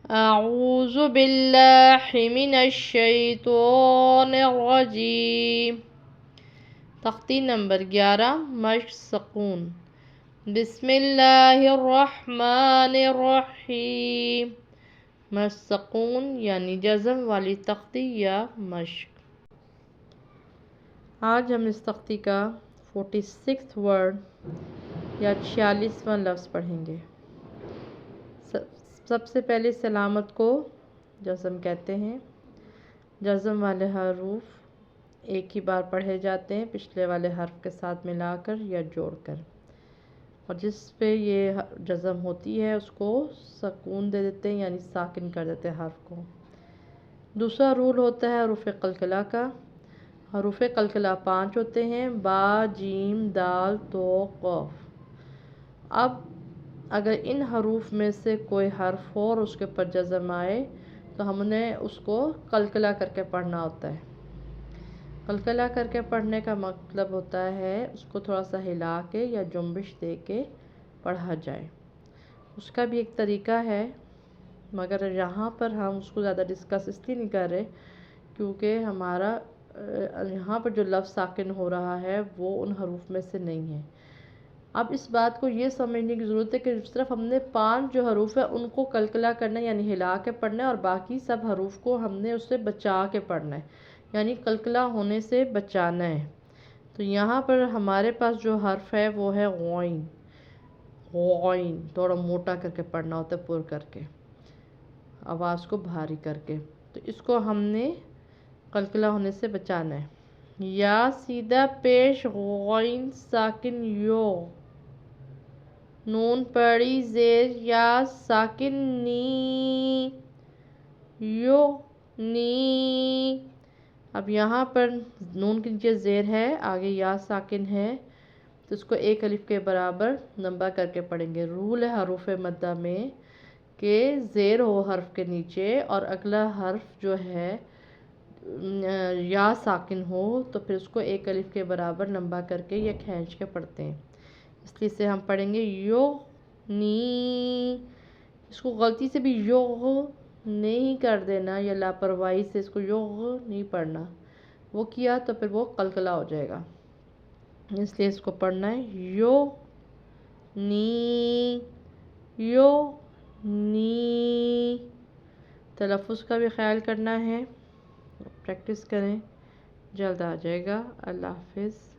اعوذ باللہ من الشیطان الرجیم۔ تختی نمبر 11 مشق سکون۔ بسم اللہ الرحمن الرحیم۔ مشق سکون یعنی جزم والی تختی یا مشق۔ آج ہم اس تختی کا 46 ورڈ یا 46واں لفظ پڑھیں گے۔ سب سے پہلے سلامت کو جزم کہتے ہیں۔ جزم والے حروف ایک ہی بار پڑھے جاتے ہیں پچھلے والے حرف کے ساتھ ملا کر یا جوڑ کر، اور جس پہ یہ جزم ہوتی ہے اس کو سکون دے دیتے ہیں یعنی ساکن کر دیتے ہیں حرف کو۔ دوسرا رول ہوتا ہے حروف قلقلہ کا۔ حروف قلقلہ 5 ہوتے ہیں: با، جیم، دال، تو، قاف۔ اب اگر ان حروف میں سے کوئی حرف ہو اور اس کے اوپر جزم آئے تو ہم نے اس کو قلقلہ کر کے پڑھنا ہوتا ہے۔ قلقلہ کر کے پڑھنے کا مطلب ہوتا ہے اس کو تھوڑا سا ہلا کے یا جنبش دے کے پڑھا جائے۔ اس کا بھی ایک طریقہ ہے، مگر یہاں پر ہم اس کو زیادہ ڈسکس اس لیے نہیں کر رہے کیونکہ ہمارا یہاں پر جو لفظ ساکن ہو رہا ہے وہ ان حروف میں سے نہیں ہے۔ اب اس بات کو یہ سمجھنے کی ضرورت ہے کہ صرف ہم نے 5 جو حروف ہیں ان کو قلقلہ کرنا ہے یعنی ہلا کے پڑھنا ہے، اور باقی سب حروف کو ہم نے اس سے بچا کے پڑھنا ہے یعنی قلقلہ ہونے سے بچانا ہے۔ تو یہاں پر ہمارے پاس جو حرف ہے وہ ہے غین۔ غین تھوڑا موٹا کر کے پڑھنا ہوتا ہے، پر کر کے، آواز کو بھاری کر کے، تو اس کو ہم نے قلقلہ ہونے سے بچانا ہے۔ یا سیدھا پیش غین ساکن یو، نون پڑی زیر یا ساکن نی، یو نی۔ اب یہاں پر نون کے نیچے زیر ہے، آگے یا ساکن ہے، تو اس کو ایک الف کے برابر لمبا کر کے پڑھیں گے۔ رول ہے حروف مدہ میں کہ زیر ہو حرف کے نیچے اور اگلا حرف جو ہے یا ساکن ہو تو پھر اس کو ایک الف کے برابر لمبا کر کے یا کھینچ کے پڑھتے ہیں۔ اس لیے سے ہم پڑھیں گے یو نی۔ اس کو غلطی سے بھی یو نہیں کر دینا یا لاپرواہی سے اس کو یو نہیں پڑھنا، وہ کیا تو پھر وہ قلقلہ ہو جائے گا، اس لیے اس کو پڑھنا ہے یو نی، یو نی۔ تلفظ کا بھی خیال کرنا ہے، پریکٹس کریں، جلد آ جائے گا۔ اللہ حافظ۔